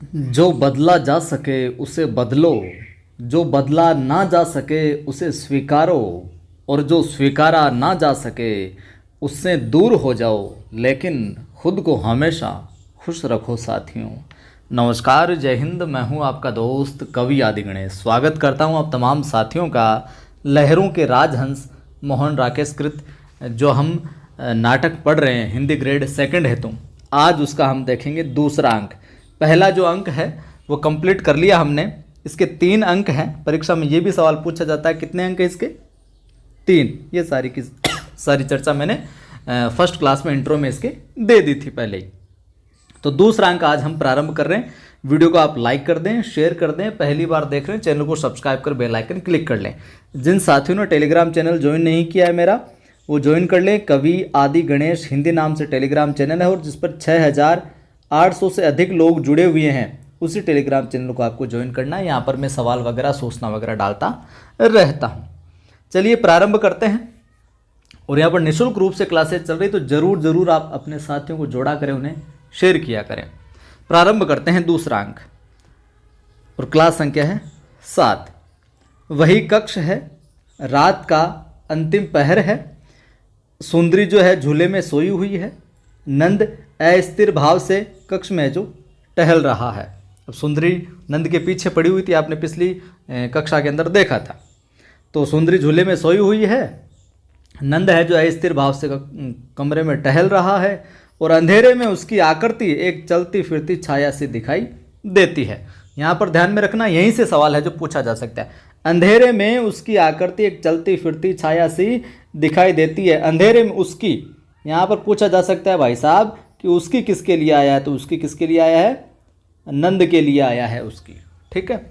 जो बदला जा सके उसे बदलो, जो बदला ना जा सके उसे स्वीकारो, और जो स्वीकारा ना जा सके उससे दूर हो जाओ, लेकिन खुद को हमेशा खुश रखो साथियों। नमस्कार, जय हिंद। मैं हूं आपका दोस्त कवि आदि गणेश। स्वागत करता हूं आप तमाम साथियों का लहरों के राजहंस मोहन राकेश कृत जो हम नाटक पढ़ रहे हैं हिंदी ग्रेड सेकंड हेतु। आज उसका हम देखेंगे दूसरा अंक। पहला जो अंक है वो कंप्लीट कर लिया हमने। इसके 3 अंक हैं। परीक्षा में ये भी सवाल पूछा जाता है कितने अंक है इसके? 3। ये सारी की सारी चर्चा मैंने फर्स्ट क्लास में इंट्रो में इसके दे दी थी पहले ही। तो दूसरा अंक आज हम प्रारंभ कर रहे हैं। वीडियो को आप लाइक कर दें, शेयर कर दें। पहली बार देख रहे हैं चैनल को सब्सक्राइब कर बेल आइकन क्लिक कर लें। जिन साथियों ने टेलीग्राम चैनल ज्वाइन नहीं किया है मेरा, वो ज्वाइन कर लें। कवि आदि गणेश हिंदी नाम से टेलीग्राम चैनल है और जिस पर 6800 से अधिक लोग जुड़े हुए हैं, उसी टेलीग्राम चैनल को आपको ज्वाइन करना है। यहाँ पर मैं सवाल वगैरह सूचना वगैरह डालता रहता हूँ। चलिए प्रारंभ करते हैं। और यहाँ पर निःशुल्क रूप से क्लासेज चल रही, तो ज़रूर आप अपने साथियों को जोड़ा करें, उन्हें शेयर किया करें। प्रारंभ करते हैं दूसरा अंक। और क्लास संख्या है 7। वही कक्ष है, रात का अंतिम पहर है। सुंदरी जो है झूले में सोई हुई है। नंद अस्थिर भाव से कक्ष में जो टहल रहा है। अब सुंदरी नंद के पीछे पड़ी हुई थी, आपने पिछली कक्षा के अंदर देखा था। तो सुंदरी झूले में सोई हुई है। नंद है जो अस्थिर भाव से कमरे में टहल रहा है और अंधेरे में उसकी आकृति एक चलती फिरती छाया सी दिखाई देती है। यहाँ पर ध्यान में रखना, यहीं से सवाल है जो पूछा जा सकता है। अंधेरे में उसकी आकृति एक चलती फिरती छाया सी दिखाई देती है। अंधेरे में उसकी, यहाँ पर पूछा जा सकता है भाई साहब कि उसकी किसके लिए आया है, तो उसकी किसके लिए आया है? नंद के लिए आया है उसकी। ठीक है।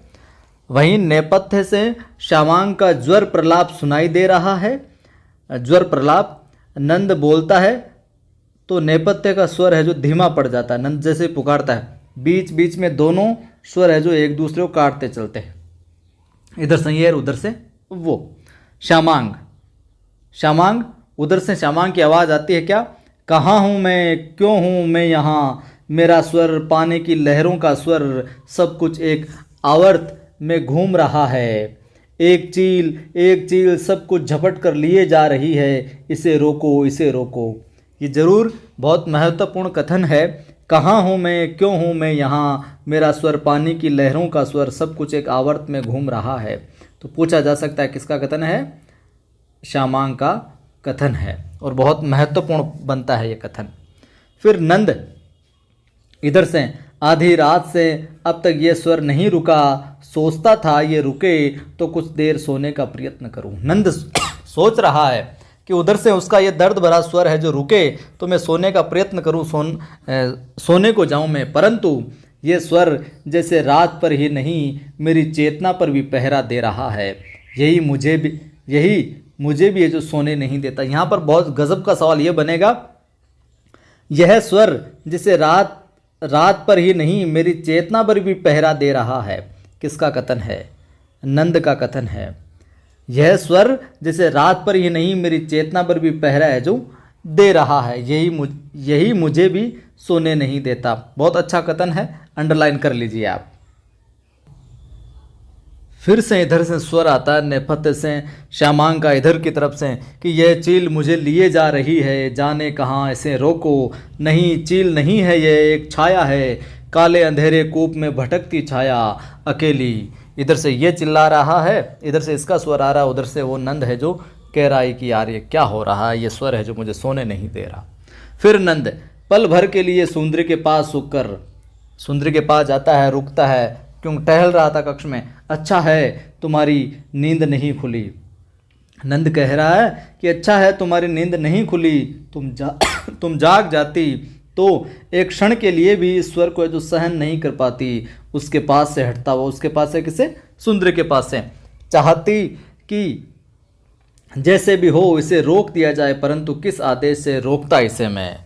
वहीं नेपथ्य से श्यामांग का ज्वर प्रलाप सुनाई दे रहा है। ज्वर प्रलाप, नंद बोलता है तो नेपथ्य का स्वर है जो धीमा पड़ जाता है। नंद जैसे पुकारता है, बीच बीच में दोनों स्वर है जो एक दूसरे को काटते चलते हैं। इधर से ये और उधर से वो। श्यामांग, श्यामांग, उधर से श्यामांग की आवाज़ आती है क्या? कहाँ हूँ मैं, क्यों हूँ मैं यहाँ, मेरा स्वर पानी की लहरों का स्वर, सब कुछ एक आवर्त में घूम रहा है। एक चील सब कुछ झपट कर लिए जा रही है, इसे रोको, इसे रोको। ये जरूर बहुत महत्वपूर्ण कथन है। कहाँ हूँ मैं, क्यों हूँ मैं यहाँ, मेरा स्वर पानी की लहरों का स्वर, सब कुछ एक आवर्त में घूम रहा है। तो पूछा जा सकता है किसका कथन है? श्यामांग का कथन है और बहुत महत्वपूर्ण बनता है ये कथन। फिर नंद, इधर से आधी रात से अब तक ये स्वर नहीं रुका, सोचता था ये रुके तो कुछ देर सोने का प्रयत्न करूं। नंद सोच रहा है कि उधर से उसका ये दर्द भरा स्वर है जो रुके तो मैं सोने का प्रयत्न करूं, सोने को जाऊं मैं, परंतु ये स्वर जैसे रात पर ही नहीं मेरी चेतना पर भी पहरा दे रहा है। यही मुझे भी ये जो सोने नहीं देता। यहाँ पर बहुत गजब का सवाल ये बनेगा, यह स्वर जिसे रात पर ही नहीं मेरी चेतना पर भी पहरा दे रहा है, किसका कथन है? नंद का कथन है। यह स्वर जिसे रात पर ही नहीं मेरी चेतना पर भी पहरा है जो दे रहा है, यही मुझे भी सोने नहीं देता। बहुत अच्छा कथन है, अंडरलाइन कर लीजिए आप। फिर से इधर से स्वर आता है नेपथ्य से श्यामांग का इधर की तरफ से कि यह चील मुझे लिए जा रही है, जाने कहाँ, इसे रोको। नहीं, चील नहीं है, यह एक छाया है, काले अंधेरे कूप में भटकती छाया अकेली। इधर से ये चिल्ला रहा है, इधर से इसका स्वर आ रहा है, उधर से वो नंद है जो कह रहा है कि यार ये क्या हो रहा है, ये स्वर है जो मुझे सोने नहीं दे रहा। फिर नंद पल भर के लिए सुंदरी के पास रुककर, सुंदरी के पास जाता है, रुकता है, क्यों? टहल रहा था कक्ष में। अच्छा है तुम्हारी नींद नहीं खुली। नंद कह रहा है कि अच्छा है तुम्हारी नींद नहीं खुली, तुम जाग जाती तो एक क्षण के लिए भी इस स्वर को जो सहन नहीं कर पाती, उसके पास से हटता हुआ। उसके पास से किसे? सुंदरी के पास से। चाहती कि जैसे भी हो इसे रोक दिया जाए, परंतु किस आदेश से रोकता इसे मैं।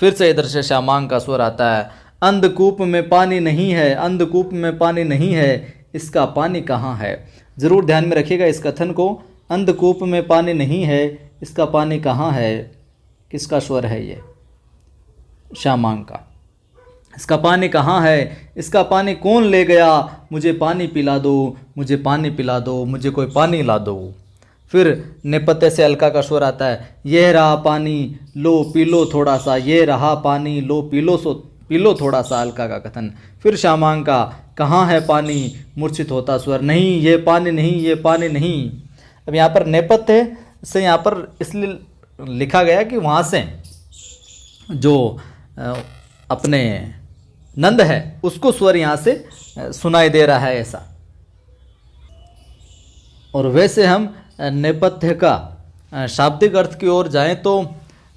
फिर से इधर से श्यामांग का स्वर आता है, अंधकूप में पानी नहीं है, अंधकूप में पानी नहीं है, इसका पानी कहाँ है? ज़रूर ध्यान में रखिएगा इस कथन को। अंधकूप में पानी नहीं है, इसका पानी कहाँ है? किसका स्वर है ये? श्यामांग का। इसका पानी कहाँ है, इसका पानी कौन ले गया, मुझे पानी पिला दो, मुझे पानी पिला दो, मुझे कोई पानी ला दो। फिर नेपथ्य से अलका का स्वर आता है, यह रहा पानी लो पी लो थोड़ा सा, ये रहा पानी लो पी लो थोड़ा सा, अलका का कथन। फिर श्यामांग का, कहाँ है पानी, मूर्छित होता स्वर, नहीं ये पानी नहीं, ये पानी नहीं। अब यहाँ पर नेपथ्य से यहाँ पर इसलिए लिखा गया कि वहाँ से जो अपने नंद है उसको स्वर यहाँ से सुनाई दे रहा है ऐसा। और वैसे हम नेपथ्य का शाब्दिक अर्थ की ओर जाएं तो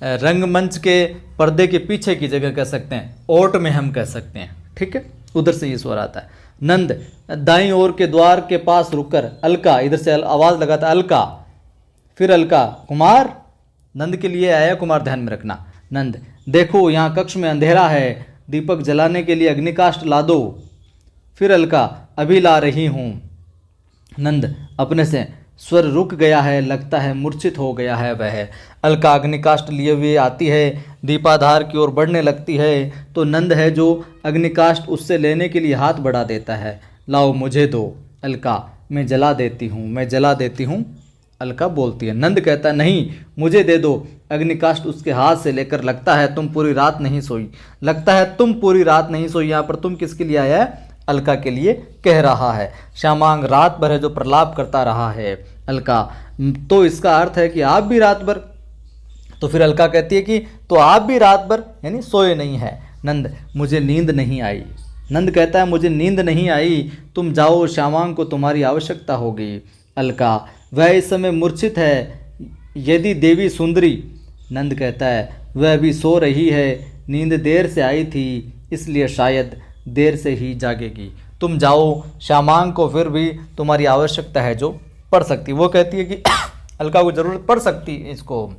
रंगमंच के पर्दे के पीछे की जगह कह सकते हैं, ओट में हम कह सकते हैं, ठीक है, उधर से ये स्वर आता है। नंद दाईं ओर के द्वार के पास रुककर, अलका इधर से आवाज़ लगाता है अलका, फिर अलका कुमार, नंद के लिए आया कुमार, ध्यान में रखना। नंद देखो यहाँ कक्ष में अंधेरा है, दीपक जलाने के लिए अग्निकाष्ठ ला दो। फिर अलका अभी ला रही हूँ। नंद अपने से, स्वर रुक गया है, लगता है मूर्छित हो गया है वह। अलका अग्निकाष्ठ लिए हुए आती है, दीपाधार की ओर बढ़ने लगती है तो नंद है जो अग्निकाष्ठ उससे लेने के लिए हाथ बढ़ा देता है। लाओ मुझे दो। अलका मैं जला देती हूँ, मैं जला देती हूँ, अलका बोलती है। नंद कहता है नहीं मुझे दे दो। अग्निकाष्ठ उसके हाथ से लेकर, लगता है तुम पूरी रात नहीं सोई, लगता है तुम पूरी रात नहीं सोई। यहाँ पर तुम किसके लिए आया है, अलका के लिए कह रहा है। श्यामांग रात भर है जो प्रलाप करता रहा है। अलका तो इसका अर्थ है कि आप भी रात भर, तो फिर अलका कहती है कि तो आप भी रात भर यानी सोए नहीं है। नंद मुझे नींद नहीं आई। नंद कहता है मुझे नींद नहीं आई, तुम जाओ, श्यामांग को तुम्हारी आवश्यकता होगी। अलका वह इस समय मूर्छित है, यदि देवी सुंदरी। नंद कहता है वह अभी सो रही है, नींद देर से आई थी इसलिए शायद देर से ही जागेगी। तुम जाओ, श्यामांग को फिर भी तुम्हारी आवश्यकता है जो पढ़ सकती। वो कहती है कि अलका को ज़रूरत पड़ सकती है, इसको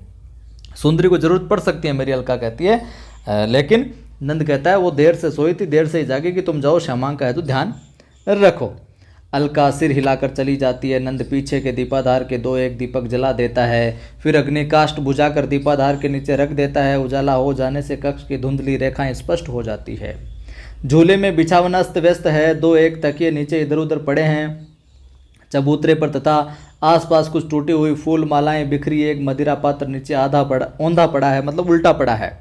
सुंदरी को ज़रूरत पड़ सकती है मेरी, अलका कहती है। लेकिन नंद कहता है वो देर से सोई थी, देर से ही जागेगी, तुम जाओ, श्यामांग का है तो ध्यान रखो। अलका सिर हिलाकर चली जाती है। नंद पीछे के दीपाधार के दो एक दीपक जला देता है, फिर अग्निकाष्ठ बुझाकर दीपाधार के नीचे रख देता है। उजाला हो जाने से कक्ष की धुंधली रेखाएं स्पष्ट हो जाती है। झूले में बिछावन अस्त व्यस्त है, दो एक तकिए नीचे इधर उधर पड़े हैं चबूतरे पर, तथा आसपास कुछ टूटी हुई फूल मालाएं बिखरी, एक मदिरा पात्र नीचे औंधा पड़ा है, मतलब उल्टा पड़ा है।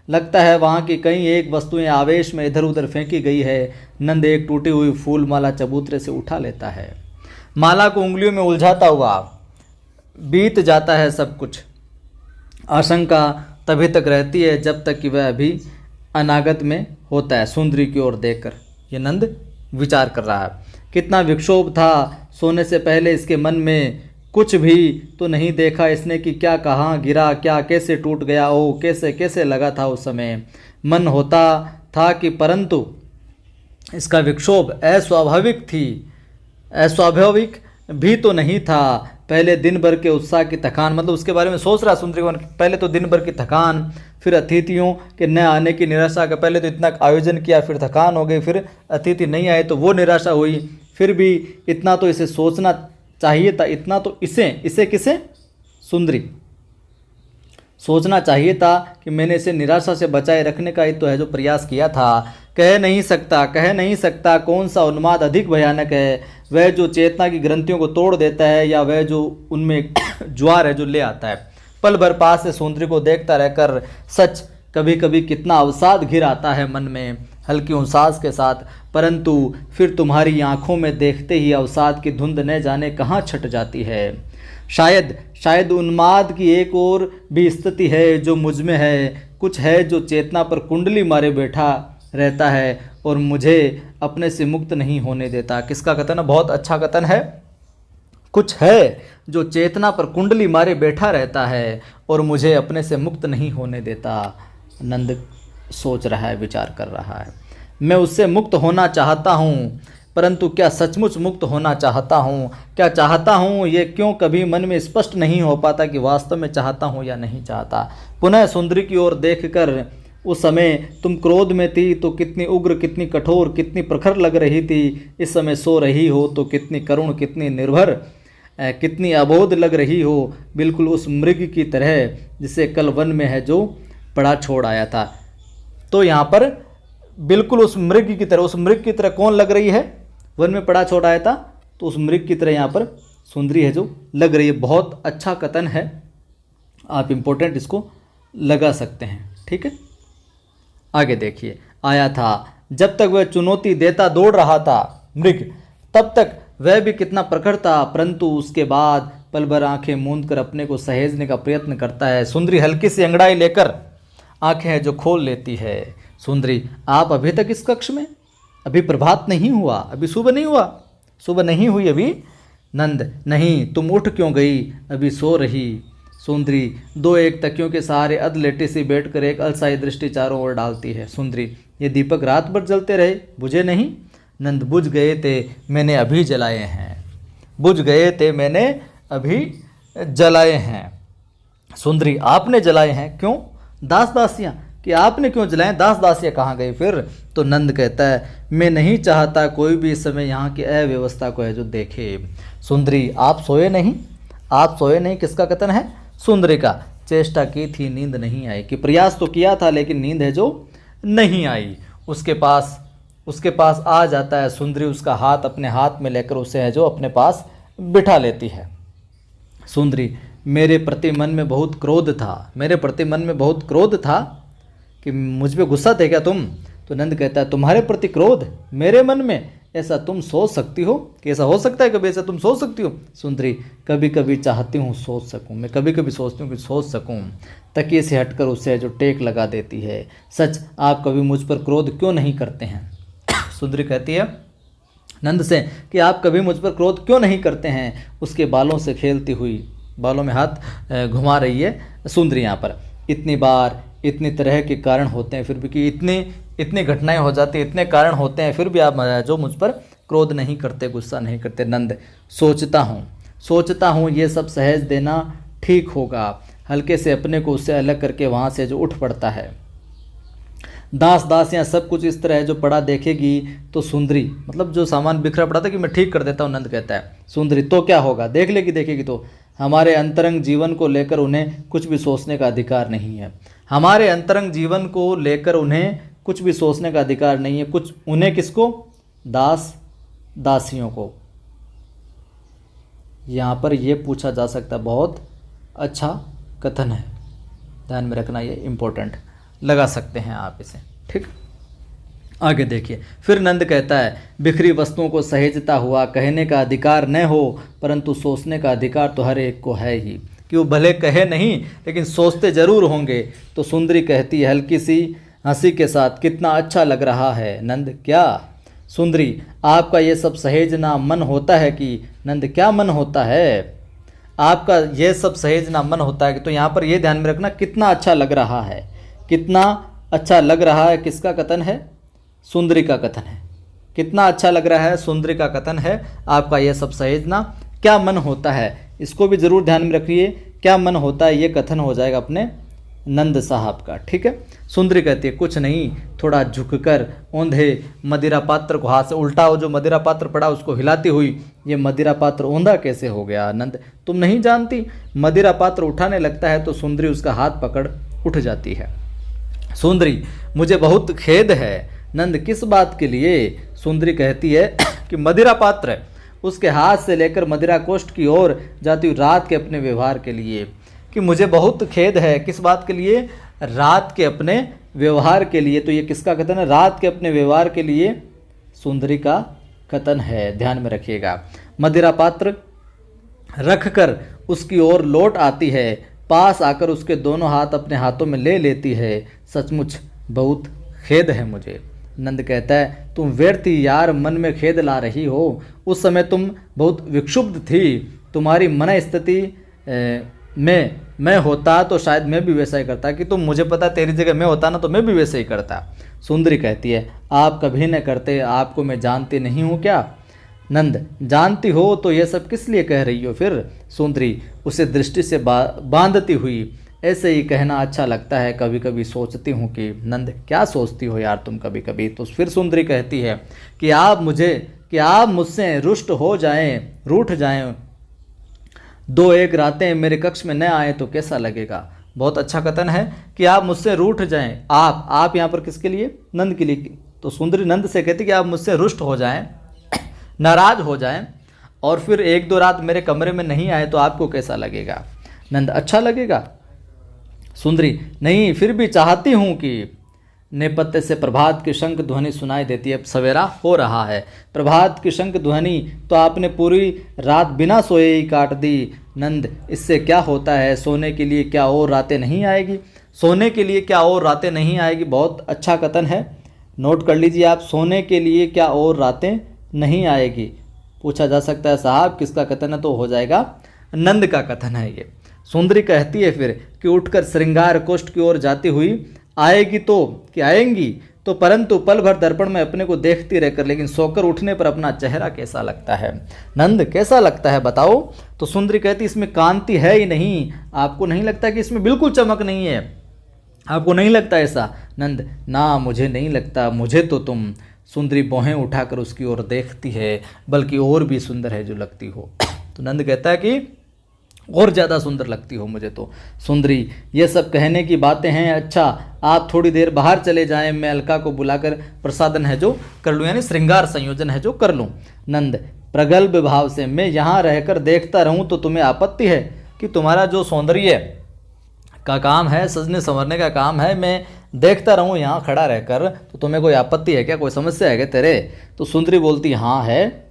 लगता है वहाँ की कई एक वस्तुएं आवेश में इधर उधर फेंकी गई है। नंद एक टूटी हुई फूल माला चबूतरे से उठा लेता है, माला को उंगलियों में उलझाता हुआ बीत जाता है सब कुछ। आशंका तभी तक रहती है जब तक कि वह अभी अनागत में होता है। सुंदरी की ओर देखकर ये नंद विचार कर रहा है, कितना विक्षोभ था, सोने से पहले इसके मन में कुछ भी तो नहीं देखा इसने कि क्या कहाँ गिरा, क्या कैसे टूट गया, ओ कैसे कैसे लगा था उस समय। मन होता था कि परंतु इसका विक्षोभ अस्वाभाविक भी तो नहीं था। पहले दिन भर के उत्साह की थकान, मतलब उसके बारे में सोच रहा सुंदरी, पहले तो दिन भर की थकान, फिर अतिथियों के न आने की निराशा का, पहले तो इतना आयोजन किया फिर थकान हो गई, फिर अतिथि नहीं आए तो वो निराशा हुई, फिर भी इतना तो इसे सोचना चाहिए था, इतना तो इसे किसे, सुंदरी सोचना चाहिए था कि मैंने इसे निराशा से बचाए रखने का ही तो है जो प्रयास किया था। कह नहीं सकता कौन सा उन्माद अधिक भयानक है, वह जो चेतना की ग्रंथियों को तोड़ देता है या वह जो उनमें ज्वार है जो ले आता है। पल भर पास से सुंदरी को देखता रहकर सच कभी कभी कितना अवसाद घिर आता है मन में हल्की उसास के साथ, परंतु फिर तुम्हारी आंखों में देखते ही अवसाद की धुंध न जाने कहाँ छट जाती है। शायद उन्माद की एक और भी स्थिति है जो मुझ में है, कुछ है जो चेतना पर कुंडली मारे बैठा रहता है और मुझे अपने से मुक्त नहीं होने देता। किसका कथन है, बहुत अच्छा कथन है। कुछ है जो चेतना पर कुंडली मारे बैठा रहता है और मुझे अपने से मुक्त नहीं होने देता। नंद सोच रहा है, विचार कर रहा है, मैं उससे मुक्त होना चाहता हूँ, परंतु क्या सचमुच मुक्त होना चाहता हूँ, क्या चाहता हूँ, ये क्यों कभी मन में स्पष्ट नहीं हो पाता कि वास्तव में चाहता हूँ या नहीं चाहता। पुनः सुंदरी की ओर देखकर, उस समय तुम क्रोध में थी तो कितनी उग्र, कितनी कठोर, कितनी प्रखर लग रही थी, इस समय सो रही हो तो कितनी करुण, कितनी निर्भर, कितनी अबोध लग रही हो, बिल्कुल उस मृग की तरह जिसे कल वन में है जो पड़ा छोड़ आया था। तो यहाँ पर बिल्कुल उस मृग की तरह, उस मृग की तरह कौन लग रही है, वन में पड़ा छोड़ आया था तो उस मृग की तरह यहाँ पर सुंदरी है जो लग रही है। बहुत अच्छा कथन है, आप इम्पोर्टेंट इसको लगा सकते हैं। ठीक है, आगे देखिए, आया था जब तक वह चुनौती देता दौड़ रहा था मृग, तब तक वह भी कितना प्रखर था, परंतु उसके बाद पल भर आंखें मूंद कर अपने को सहेजने का प्रयत्न करता है। सुंदरी हल्की सी अंगड़ाई लेकर आंखें हैं जो खोल लेती है। सुंदरी, आप अभी तक इस कक्ष में? अभी प्रभात नहीं हुआ, अभी सुबह नहीं हुआ, सुबह नहीं हुई अभी? नंद, नहीं, तुम उठ क्यों गई, अभी सो रही। सुंदरी दो एक तकियों के सहारे अधलेटी सी बैठकर एक अलसाई दृष्टि चारों ओर डालती है। सुंदरी, ये दीपक रात भर जलते रहे, बुझे नहीं? नंद, बुझ गए थे, मैंने अभी जलाए हैं। बुझ गए थे, मैंने अभी जलाए हैं। सुंदरी, आपने जलाए हैं? क्यों? दास दासियाँ कि आपने क्यों जलाए? दास दासियाँ कहाँ गई फिर? तो नंद कहता है, मैं नहीं चाहता कोई भी इस समय यहाँ की अव्यवस्था को है जो देखे। सुंदरी, आप सोए नहीं? आप सोए नहीं किसका कथन है? सुंदरी का। चेष्टा की थी, नींद नहीं आई, कि प्रयास तो किया था लेकिन नींद है जो नहीं आई। उसके पास आ जाता है। सुंदरी उसका हाथ अपने हाथ में लेकर उसे है जो अपने पास बिठा लेती है। सुंदरी, मेरे प्रति मन में बहुत क्रोध था, मेरे प्रति मन में बहुत क्रोध था, कि मुझ पे गुस्सा थे क्या तुम? तो नंद कहता है, तुम्हारे प्रति क्रोध मेरे मन में? ऐसा तुम सोच सकती हो कि ऐसा हो सकता है? कभी ऐसा तुम सोच सकती हो? सुंदरी, कभी कभी चाहती हूँ सोच सकूँ, मैं कभी कभी सोचती हूँ कि सोच सकूँ। तकिए से हटकर उसे जो टेक लगा देती है। सच, आप कभी मुझ पर क्रोध क्यों नहीं करते हैं? सुंदरी कहती है नंद से कि आप कभी मुझ पर क्रोध क्यों नहीं करते हैं? उसके बालों से खेलती हुई, बालों में हाथ घुमा रही है सुंदरी यहाँ पर। इतनी बार इतनी तरह के कारण होते हैं फिर भी, कि इतनी घटनाएं हो जाती हैं, इतने कारण होते हैं, फिर भी आप जो मुझ पर क्रोध नहीं करते, गुस्सा नहीं करते। नंद, सोचता हूँ ये सब सहज देना ठीक होगा। हल्के से अपने को उससे अलग करके वहाँ से जो उठ पड़ता है। दास दासियाँ सब कुछ इस तरह है जो पड़ा देखेगी तो सुंदरी, मतलब जो सामान बिखरा पड़ा था, कि मैं ठीक कर देता हूँ। नंद कहता है, सुंदरी, तो क्या होगा? देख लेगी, देखेगी तो? हमारे अंतरंग जीवन को लेकर उन्हें कुछ भी सोचने का अधिकार नहीं है। हमारे अंतरंग जीवन को लेकर उन्हें कुछ भी सोचने का अधिकार नहीं है। कुछ उन्हें किसको? दास दासियों को। यहाँ पर यह पूछा जा सकता है, बहुत अच्छा कथन है, ध्यान में रखना, ये इम्पोर्टेंट लगा सकते हैं आप इसे। ठीक, आगे देखिए, फिर नंद कहता है, बिखरी वस्तुओं को सहेजता हुआ कहने का अधिकार न हो, परंतु सोचने का अधिकार तो हर एक को है ही, कि वो भले कहे नहीं लेकिन सोचते जरूर होंगे। तो सुंदरी कहती है हल्की सी हंसी के साथ, कितना अच्छा लग रहा है। नंद, क्या? सुंदरी, आपका ये सब सहेजना मन होता है कि? नंद, क्या मन होता है? आपका ये सब सहेजना मन होता है कि? तो यहाँ पर ये ध्यान में रखना, कितना अच्छा लग रहा है, कितना अच्छा लग रहा है किसका कथन है? सुंदरी का कथन है। कितना अच्छा लग रहा है, सुंदरी का कथन है। आपका यह सब सहेजना क्या मन होता है, इसको भी जरूर ध्यान में रखिए। क्या मन होता है, ये कथन हो जाएगा अपने नंद साहब का। ठीक है, सुंदरी कहती है, कुछ नहीं, थोड़ा झुककर औंधे मदिरा पात्र को हाथ से उल्टा, जो मदिरा पात्र पड़ा उसको हिलाती हुई, ये मदिरा पात्र औंधा कैसे हो गया? नंद, तुम नहीं जानती? मदिरा पात्र उठाने लगता है तो सुंदरी उसका हाथ पकड़ उठ जाती है। सुंदरी, मुझे बहुत खेद है। नंद, किस बात के लिए? सुंदरी कहती है कि मदिरा पात्र उसके हाथ से लेकर मदिरा कोष्ठ की ओर जाती हुई रात के अपने व्यवहार के लिए, कि मुझे बहुत खेद है। किस बात के लिए? रात के अपने व्यवहार के लिए। तो ये किसका कथन है? रात के अपने व्यवहार के लिए सुंदरी का कथन है, ध्यान में रखिएगा। मदिरा पात्र रखकर उसकी ओर लौट आती है, पास आकर उसके दोनों हाथ अपने हाथों में ले लेती है। सचमुच बहुत खेद है मुझे। नंद कहता है, तुम व्यर्थ यार मन में खेद ला रही हो। उस समय तुम बहुत विक्षुब्ध थी। तुम्हारी मन स्थिति में मैं होता तो शायद मैं भी वैसा ही करता, कि तुम, मुझे पता तेरी जगह मैं होता ना तो मैं भी वैसे ही करता। सुंदरी कहती है, आप कभी न करते, आपको मैं जानती नहीं हूँ क्या? नंद, जानती हो तो ये सब किस लिए कह रही हो फिर? सुंदरी उसे दृष्टि से बांधती हुई, ऐसे ही कहना अच्छा लगता है, कभी कभी सोचती हूँ कि। नंद, क्या सोचती हो यार तुम कभी कभी? तो फिर सुंदरी कहती है कि आप मुझसे रुष्ट हो जाएं, रूठ जाएं, 2-1 रातें मेरे कक्ष में न आए तो कैसा लगेगा? बहुत अच्छा कथन है कि आप मुझसे रूठ जाएं। आप यहाँ पर किसके लिए? नंद के लिए। तो सुंदरी नंद से कहती कि आप मुझसे रुष्ट हो जाएं, नाराज हो जाएं और फिर 1-2 रात मेरे कमरे में नहीं आए तो आपको कैसा लगेगा? नंद अच्छा लगेगा। सुंदरी नहीं, फिर भी चाहती हूँ कि नेपथ्य से प्रभात की शंख ध्वनि सुनाई देती है। अब सवेरा हो रहा है, प्रभात की शंख ध्वनि तो आपने पूरी रात बिना सोए ही काट दी। नंद, इससे क्या होता है? सोने के लिए क्या और रातें नहीं आएगी? सोने के लिए क्या और रातें नहीं आएगी? बहुत अच्छा कथन है, नोट कर लीजिए आप। सोने के लिए क्या और रातें नहीं आएगी? पूछा जा सकता है साहब किसका कथन है, तो हो जाएगा नंद का कथन है ये। सुंदरी कहती है फिर कि उठकर श्रृंगार कोष्ठ की ओर जाती हुई आएगी तो कि आएंगी तो, परंतु पल भर दर्पण में अपने को देखती रहकर, लेकिन सोकर उठने पर अपना चेहरा कैसा लगता है? नंद, कैसा लगता है बताओ? तो सुंदरी कहती इसमें कांति है ही नहीं। आपको नहीं लगता कि इसमें बिल्कुल चमक नहीं है? आपको नहीं लगता ऐसा? नंद, ना मुझे नहीं लगता, मुझे तो तुम। सुंदरी भौहें उठाकर उसकी ओर देखती है, बल्कि और भी सुंदर है जो लगती हो। तो नंद कहता है कि और ज़्यादा सुंदर लगती हो मुझे तो। सुंदरी, ये सब कहने की बातें हैं, अच्छा आप थोड़ी देर बाहर चले जाएं, मैं अलका को बुलाकर प्रसादन है जो कर लूँ, यानी श्रृंगार संयोजन है जो कर लूँ। नंद प्रगल्भ भाव से, मैं यहाँ रहकर देखता रहूँ तो तुम्हें आपत्ति है कि तुम्हारा जो सौंदर्य का काम है, सजने संवरने का काम है, मैं देखता रहूँ यहाँ खड़ा रहकर, तो तुम्हें कोई आपत्ति है क्या? कोई समस्या है क्या तेरे? तो सुंदरी बोलती हाँ है,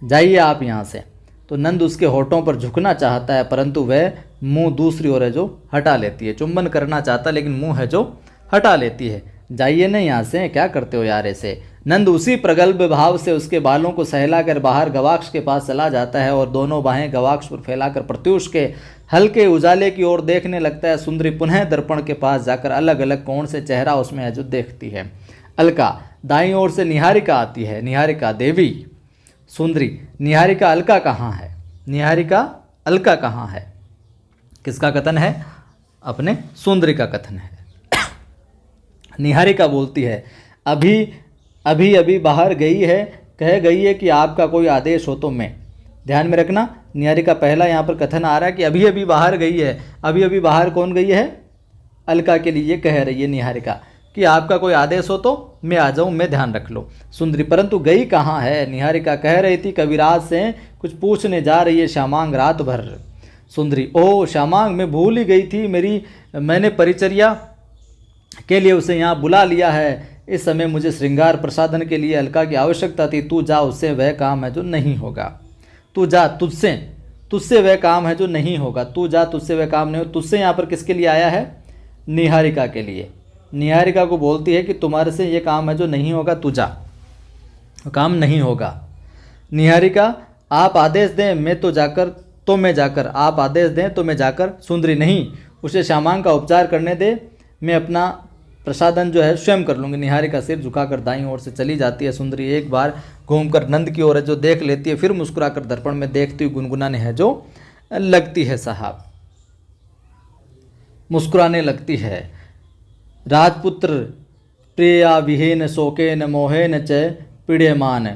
जाइए आप यहाँ से। तो नंद उसके होठों पर झुकना चाहता है, परंतु वह मुंह दूसरी ओर है जो हटा लेती है। चुंबन करना चाहता लेकिन मुंह है जो हटा लेती है। जाइए ना यहाँ से, क्या करते हो यार ऐसे? नंद उसी प्रगल्भ भाव से उसके बालों को सहलाकर बाहर गवाक्ष के पास चला जाता है और दोनों बाहें गवाक्ष पर फैलाकर प्रत्युष के हल्के उजाले की ओर देखने लगता है। सुंदरी पुनः दर्पण के पास जाकर अलग अलग कोण से चेहरा उसमें है जो देखती है। अलका, दाईं ओर से निहारिका आती है। निहारिका देवी। सुंदरी, निहारिका अलका कहाँ है? निहारिका अलका कहाँ है? किसका कथन है? अपने सुंदरी का कथन है। निहारिका बोलती है अभी बाहर गई है, कह गई है कि आपका कोई आदेश हो तो मैं। ध्यान में रखना, निहारिका पहला यहाँ पर कथन आ रहा है कि अभी अभी बाहर गई है। अभी अभी बाहर कौन गई है? अलका के लिए कह रही है निहारिका कि आपका कोई आदेश हो तो मैं आ जाऊं, मैं ध्यान रख लो। सुंदरी, परंतु गई कहाँ है? निहारिका कह रही थी कविराज से कुछ पूछने जा रही है श्यामांग रात भर। सुंदरी, ओ श्यामांग, मैं भूल ही गई थी, मैंने परिचर्या के लिए उसे यहाँ बुला लिया है। इस समय मुझे श्रृंगार प्रसादन के लिए अलका की आवश्यकता थी। तू जा, उससे वह काम है जो नहीं होगा। तू जा, तुझसे वह काम है जो नहीं होगा। तू जा, तुझसे वह काम नहीं हो। तुझसे यहाँ पर किसके लिए आया है? निहारिका के लिए। निहारिका को बोलती है कि तुम्हारे से ये काम है जो नहीं होगा, तू जा, काम नहीं होगा। निहारिका, आप आदेश दें मैं जाकर, आप आदेश दें तो मैं जाकर। सुंदरी, नहीं, उसे श्यामांग का उपचार करने दे, मैं अपना प्रसादन जो है स्वयं कर लूँगी। निहारिका सिर झुकाकर दाईं ओर से चली जाती है। सुंदरी एक बार घूमकर नंद की ओर है जो देख लेती है, फिर मुस्कुराकर दर्पण में देखती हुई गुनगुनाने है जो लगती है साहब, मुस्कुराने लगती है। राजपुत्र प्रिया विहीन शोकेन मोहेन च पीड्यमान।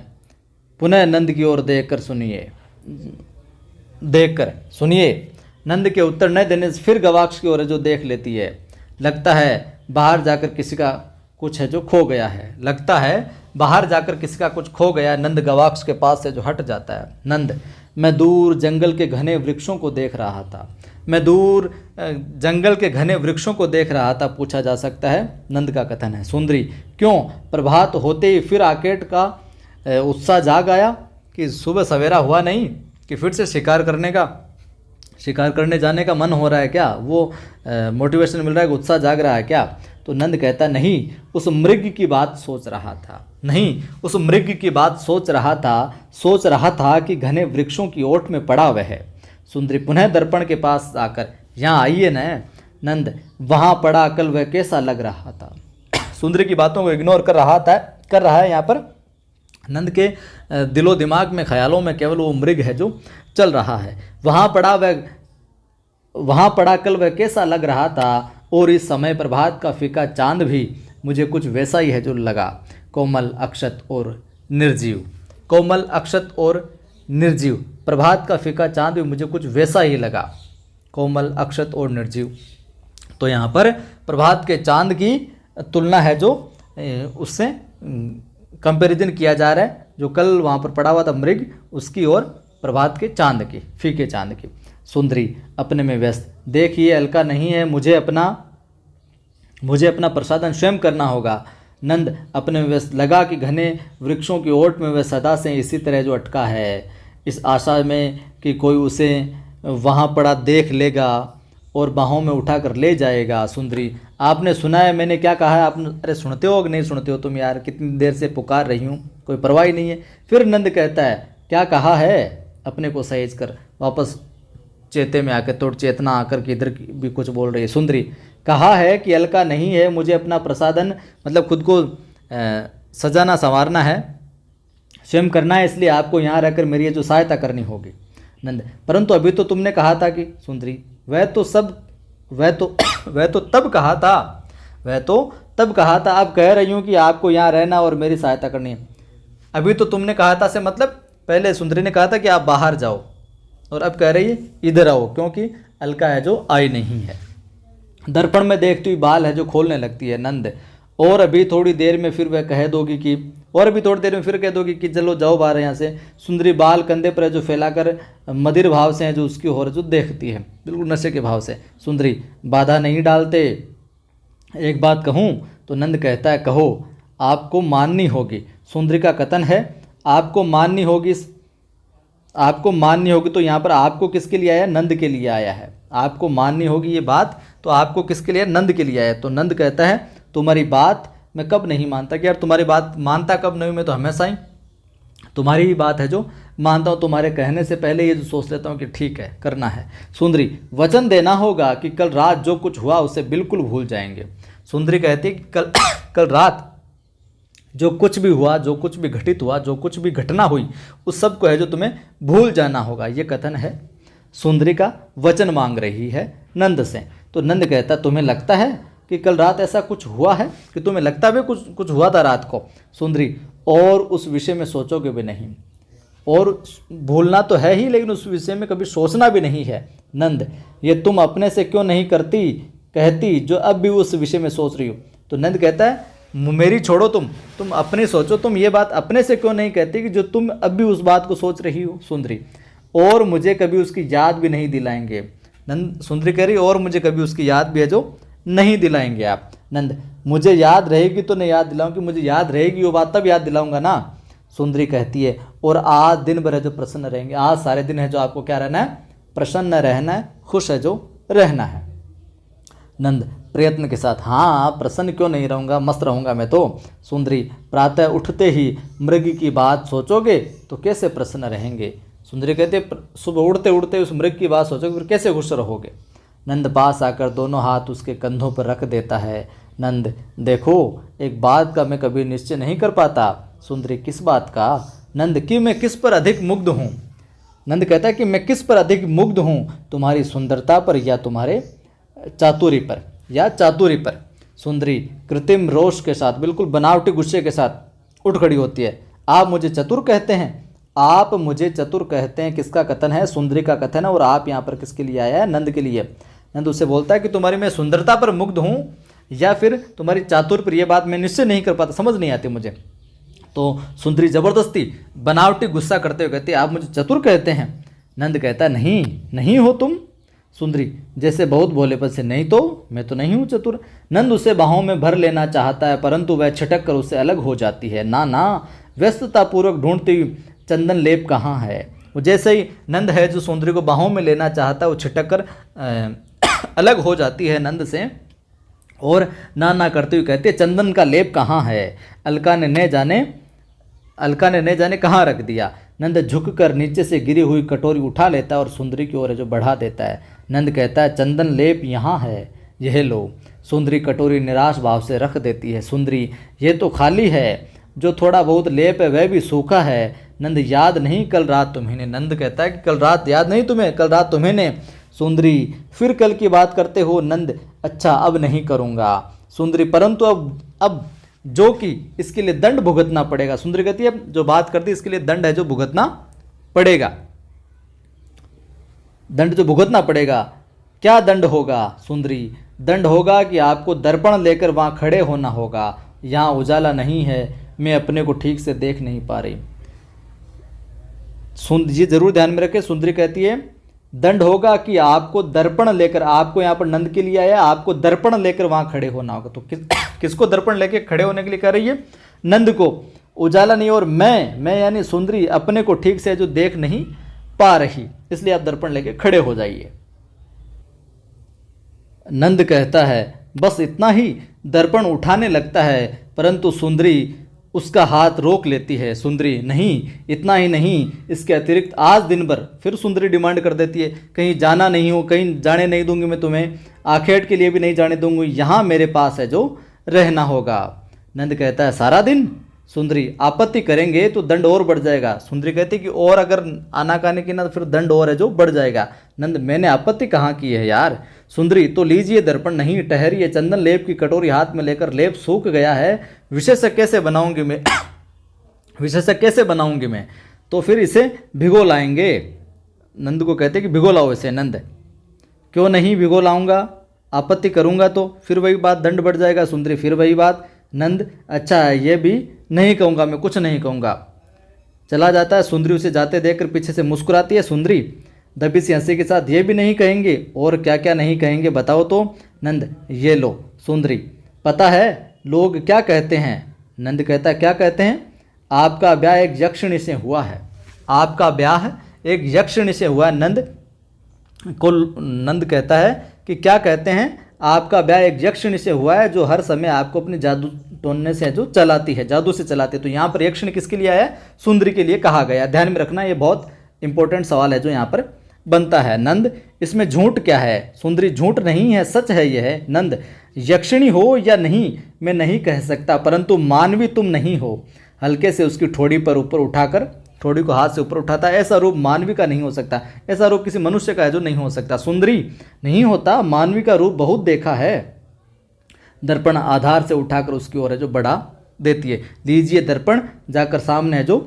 पुनः नंद की ओर देखकर सुनिए। नंद के उत्तर न देने से फिर गवाक्ष की ओर जो देख लेती है। लगता है बाहर जाकर किसी का कुछ है जो खो गया है। लगता है बाहर जाकर किसी का कुछ खो गया है। नंद गवाक्ष के पास से जो हट जाता है। नंद, मैं दूर जंगल के घने वृक्षों को देख रहा था। मैं दूर जंगल के घने वृक्षों को देख रहा था। पूछा जा सकता है, नंद का कथन है। सुंदरी, क्यों? प्रभात होते ही फिर आकेट का उत्साह जाग आया कि सुबह सवेरा हुआ नहीं कि फिर से शिकार करने जाने का मन हो रहा है क्या? वो मोटिवेशन मिल रहा है, उत्साह जाग रहा है क्या? तो नंद कहता नहीं, उस मृग की बात सोच रहा था। नहीं, उस मृग की बात सोच रहा था कि घने वृक्षों की ओट में पड़ा वह है। सुंदरी पुनः दर्पण के पास आकर, यहाँ आइए न नंद, वहाँ पड़ा कल वह कैसा लग रहा था। सुंदरी की बातों को इग्नोर कर रहा है यहाँ पर। नंद के दिलो दिमाग में, ख्यालों में केवल वो मृग है जो चल रहा है। वहाँ पड़ा कल वह कैसा लग रहा था, और इस समय प्रभात का फीका चांद भी मुझे कुछ वैसा ही है जो लगा। कोमल अक्षत और निर्जीव। प्रभात का फीका चांद भी मुझे कुछ वैसा ही लगा। कोमल अक्षत और निर्जीव। तो यहाँ पर प्रभात के चांद की तुलना है जो उससे कंपैरिजन किया जा रहा है, जो कल वहाँ पर पड़ा हुआ था मृग उसकी और प्रभात के चांद की, फीके चांद की। सुंदरी अपने में व्यस्त, देखिए अलका नहीं है, मुझे अपना प्रसादन स्वयं करना होगा। नंद अपने में व्यस्त, लगा कि घने वृक्षों की ओट में वह सदा से इसी तरह जो अटका है, इस आशा में कि कोई उसे वहाँ पड़ा देख लेगा और बाहों में उठाकर ले जाएगा। सुंदरी, आपने सुना है मैंने क्या कहा है? आपने, अरे सुनते हो कि नहीं सुनते हो तुम यार, कितनी देर से पुकार रही हूँ, कोई परवाह ही नहीं है। फिर नंद कहता है, क्या कहा है? अपने को सहेज कर वापस चेते में आकर, तोड़ चेतना आकर के इधर भी कुछ बोल रही है। सुंदरी, कहा है कि अलका नहीं है, मुझे अपना प्रसादन मतलब खुद को सजाना संवारना है, स्वयं करना है, इसलिए आपको यहाँ रहकर मेरी ये जो सहायता करनी होगी। नंद, परंतु अभी तो तुमने कहा था कि। सुंदरी, वह तो तब कहा था, अब कह रही हूँ कि आपको यहाँ रहना और मेरी सहायता करनी है। अभी तो तुमने कहा था से मतलब पहले सुंदरी ने कहा था कि आप बाहर जाओ, और अब कह रही है इधर आओ, क्योंकि अलका है जो आई नहीं है। दर्पण में देखती हुई बाल है जो खोलने लगती है। नंद, और अभी थोड़ी देर में फिर वह कह दोगी कि, और अभी थोड़ी देर में फिर कह दोगी कि चलो जाओ बाहर यहाँ से। सुंदरी बाल कंधे पर जो फैलाकर मदिर भाव से है जो उसकी ओर जो देखती है, बिल्कुल नशे के भाव से। सुंदरी, बाधा नहीं डालते, एक बात कहूँ? तो नंद कहता है, कहो। आपको माननी होगी। सुंदरी का कथन है, आपको माननी होगी। तो यहाँ पर आपको किसके लिए आया? नंद के लिए आया है। आपको माननी होगी ये बात, तो आपको किसके लिए? नंद के लिए आया। तो नंद कहता है, तुम्हारी बात मैं कब नहीं मानता कि यार, तुम्हारी बात मानता कब नहीं, मैं तो हमेशा ही तुम्हारी ही बात है जो मानता हूँ। तुम्हारे कहने से पहले ये जो सोच लेता हूँ कि ठीक है करना है। सुंदरी, वचन देना होगा कि कल रात जो कुछ हुआ उसे बिल्कुल भूल जाएंगे। सुंदरी कहती है कि कल रात जो कुछ भी हुआ, जो कुछ भी घटित हुआ, जो कुछ भी घटना हुई, उस सब को है जो तुम्हें भूल जाना होगा। ये कथन है, सुंदरी का वचन मांग रही है नंद से। तो नंद कहता, तुम्हें लगता है कि कल रात ऐसा कुछ हुआ है, कि तुम्हें लगता है कुछ हुआ था रात को? सुंदरी, और उस विषय में सोचोगे भी नहीं, और भूलना तो है ही, लेकिन उस विषय में कभी सोचना भी नहीं है। नंद, ये तुम अपने से क्यों नहीं कहती जो अब भी उस विषय में सोच रही हो? तो नंद कहता है, मेरी छोड़ो, तुम अपने सोचो, तुम ये बात अपने से क्यों नहीं कहती कि जो तुम अब भी उस बात को सोच रही हो? सुंदरी, और मुझे कभी उसकी याद भी नहीं दिलाएंगे। नंद, सुंदरी कह रही, और मुझे कभी उसकी याद भी है जो नहीं दिलाएंगे आप। नंद, मुझे याद रहेगी तो नहीं याद दिलाऊंगी, मुझे याद रहेगी वो बात तब याद दिलाऊंगा ना। सुंदरी कहती है, और आज दिन भर है जो प्रसन्न रहेंगे, आज सारे दिन है जो आपको क्या रहना है? प्रसन्न रहना है, खुश है जो रहना है। नंद प्रयत्न के साथ, हाँ प्रसन्न क्यों नहीं रहूँगा, मस्त रहूँगा मैं तो। सुंदरी, प्रातः उठते ही मृग की बात सोचोगे तो कैसे प्रसन्न रहेंगे? सुंदरी कहते, सुबह उड़ते उड़ते उस मृग की बात सोचोगे फिर कैसे खुश रहोगे? नंद पास आकर दोनों हाथ उसके कंधों पर रख देता है। नंद, देखो एक बात का मैं कभी निश्चय नहीं कर पाता। सुंदरी, किस बात का? नंद, कि मैं किस पर अधिक मुग्ध हूँ। नंद कहता है कि मैं किस पर अधिक मुग्ध हूँ, तुम्हारी सुंदरता पर या तुम्हारे चातुरी पर। सुंदरी कृत्रिम रोष के साथ, बिल्कुल बनावटी गुस्से के साथ उठ खड़ी होती है। आप मुझे चतुर कहते हैं? किसका कथन है? सुंदरी का कथन है। और आप यहाँ पर किसके लिए आया है? नंद के लिए। नंद उससे बोलता है कि तुम्हारी मैं सुंदरता पर मुग्ध हूँ या फिर तुम्हारी चातुर पर, यह बात मैं निश्चय नहीं कर पाता, समझ नहीं आती मुझे। तो सुंदरी जबरदस्ती बनावटी गुस्सा करते हुए कहती है, आप मुझे चतुर कहते हैं? नंद कहता है, नहीं हो तुम। सुंदरी जैसे बहुत भोलेपन से, नहीं तो मैं तो नहीं हूँ चतुर। नंद उसे बाहों में भर लेना चाहता है, परंतु वह छिटक कर उससे अलग हो जाती है। ना, व्यस्ततापूर्वक ढूंढती हुई चंदन लेप कहाँ है। वो जैसे ही नंद है जो सुंदरी को बाहों में लेना चाहता है, वो छिटक कर अलग हो जाती है नंद से, और ना करते हुए कहती है, चंदन का लेप कहाँ है? अलका ने न जाने कहाँ रख दिया। नंद झुककर नीचे से गिरी हुई कटोरी उठा लेता है और सुंदरी की ओर जो बढ़ा देता है। नंद कहता है, चंदन लेप यहाँ है, यह लो। सुंदरी कटोरी निराश भाव से रख देती है। सुंदरी, यह तो खाली है, जो थोड़ा बहुत लेप है वह भी सूखा है। नंद, याद नहीं कल रात तुम्हें ने। नंद कहता है कि कल रात याद नहीं तुम्हें, कल रात तुम्हें ने। सुंदरी, फिर कल की बात करते हो? नंद, अच्छा अब नहीं करूँगा। सुंदरी, परंतु अब जो कि इसके लिए दंड भुगतना पड़ेगा। सुंदरी कहती है, जो बात करती है इसके लिए दंड है जो भुगतना पड़ेगा, दंड जो भुगतना पड़ेगा। क्या दंड होगा? सुंदरी, दंड होगा कि आपको दर्पण लेकर वहाँ खड़े होना होगा। यहाँ उजाला नहीं है, मैं अपने को ठीक से देख नहीं पा रही। ये जरूर ध्यान में रखें, सुंदरी कहती है दंड होगा कि आपको दर्पण लेकर, आपको यहाँ पर नंद के लिए आया, आपको दर्पण लेकर वहां खड़े होना होगा। तो किसको दर्पण लेकर खड़े होने के लिए कह रही है? नंद को। उजाला नहीं, और मैं यानी सुंदरी अपने को ठीक से जो देख नहीं पा रही, इसलिए आप दर्पण लेके खड़े हो जाइए। नंद कहता है बस इतना ही। दर्पण उठाने लगता है, परंतु सुंदरी उसका हाथ रोक लेती है। सुंदरी नहीं, इतना ही नहीं, इसके अतिरिक्त आज दिन भर, फिर सुंदरी डिमांड कर देती है, कहीं जाना नहीं हो, कहीं जाने नहीं दूंगी मैं तुम्हें, आखेट के लिए भी नहीं जाने दूंगी, यहाँ मेरे पास है जो रहना होगा। नंद कहता है सारा दिन? सुंदरी आपत्ति करेंगे तो दंड और बढ़ जाएगा। सुंदरी कहती कि और अगर आनाकानी की ना तो फिर दंड और है जो बढ़ जाएगा। नंद मैंने आपत्ति कहाँ की है यार। सुंदरी तो लीजिए दर्पण, नहीं ठहरिए, चंदन लेप की कटोरी हाथ में लेकर, लेप सूख गया है, विशेषक कैसे बनाऊंगी मैं विशेषक कैसे बनाऊंगी मैं, तो फिर इसे भिगो लाएंगे। नंद को कहते कि भिगो लाओ इसे। नंद क्यों नहीं भिगो लाऊंगा, आपत्ति करूंगा तो फिर वही बात, दंड बढ़ जाएगा। सुंदरी फिर वही बात। नंद अच्छा है, ये भी नहीं कहूँगा, मैं कुछ नहीं कहूँगा। चला जाता है। सुंदरी उसे जाते देखकर पीछे से मुस्कुराती है। सुंदरी दबी सी हंसी के साथ ये भी नहीं कहेंगे, और क्या क्या नहीं कहेंगे बताओ तो। नंद ये लो। सुंदरी पता है लोग क्या कहते हैं? नंद कहता है क्या कहते हैं? आपका ब्याह एक यक्षिणी से हुआ है। आपका ब्याह एक यक्षिणी से हुआ है। नंद कहता है कि क्या कहते हैं? आपका ब्याह एक यक्षिणी से हुआ है जो हर समय आपको अपने जादू टोनने से जो चलाती है, जादू से चलाती है। तो यहाँ पर यक्षिणी किसके लिए आया है? सुंदरी के लिए कहा गया। ध्यान में रखना, ये बहुत इंपॉर्टेंट सवाल है जो यहाँ पर बनता है। नंद इसमें झूठ क्या है? सुंदरी झूठ नहीं है, सच है यह है। नंद यक्षिणी हो या नहीं मैं नहीं कह सकता, परंतु मानवी तुम नहीं हो। हल्के से उसकी ठोड़ी पर ऊपर उठाकर, ठोड़ी को हाथ से ऊपर उठाता है। ऐसा रूप मानवी का नहीं हो सकता, ऐसा रूप किसी मनुष्य का है जो नहीं हो सकता। सुंदरी नहीं होता, मानवी का रूप बहुत देखा है। दर्पण आधार से उठाकर उसकी ओर है जो बढ़ा देती है। लीजिए दर्पण, जाकर सामने है जो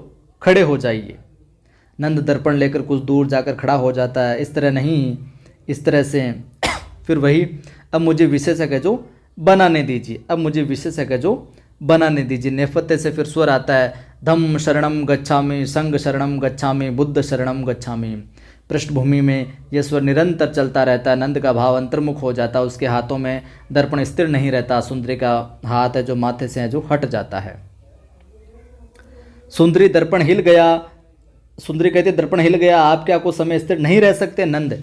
खड़े हो जाइए। नंद दर्पण लेकर कुछ दूर जाकर खड़ा हो जाता है। इस तरह नहीं, इस तरह से। फिर वही, अब मुझे विशेषज्ञ जो बनाने दीजिए, अब मुझे विशेषज्ञ जो बनाने दीजिए। नेपथ्य से फिर स्वर आता है धम्म शरणम गच्छामि, संघ शरणम गच्छामि, बुद्ध शरणम गच्छामि। पृष्ठभूमि में यह स्वर निरंतर चलता रहता है। नंद का भाव अंतर्मुख हो जाता है, उसके हाथों में दर्पण स्थिर नहीं रहता। सुंदरी का हाथ है जो माथे से है जो हट जाता है। सुंदरी दर्पण हिल गया। सुंदरी कहती दर्पण हिल गया, आप क्या कुछ समय स्थिर नहीं रह सकते? नंद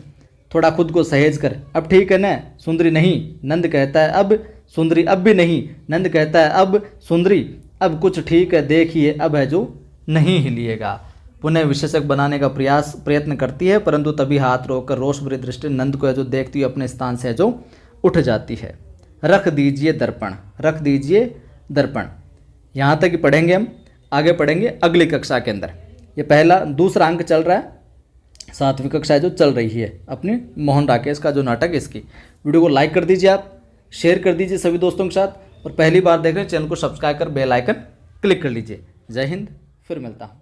थोड़ा खुद को सहेज कर, अब ठीक है ना? सुंदरी नहीं। नंद कहता है अब। सुंदरी अब भी नहीं। नंद कहता है अब। सुंदरी अब कुछ ठीक है, देखिए अब है जो नहीं हिलिएगा। पुनः विशेषज्ञ बनाने का प्रयत्न करती है, परंतु तभी हाथ रोककर रोष भरी दृष्टि नंद को है जो देखती हुई अपने स्थान से है जो उठ जाती है। रख दीजिए दर्पण, रख दीजिए दर्पण। यहाँ तक ही पढ़ेंगे हम, आगे पढ़ेंगे अगली कक्षा के अंदर। ये दूसरा अंक चल रहा है, 7वीं कक्षा जो चल रही है अपनी मोहन राकेश का जो नाटक, इसकी वीडियो को लाइक कर दीजिए, आप शेयर कर दीजिए सभी दोस्तों के साथ, और पहली बार देख रहे हैं चैनल को सब्सक्राइब कर बेल आइकन क्लिक कर लीजिए। जय हिंद, फिर मिलता हूँ।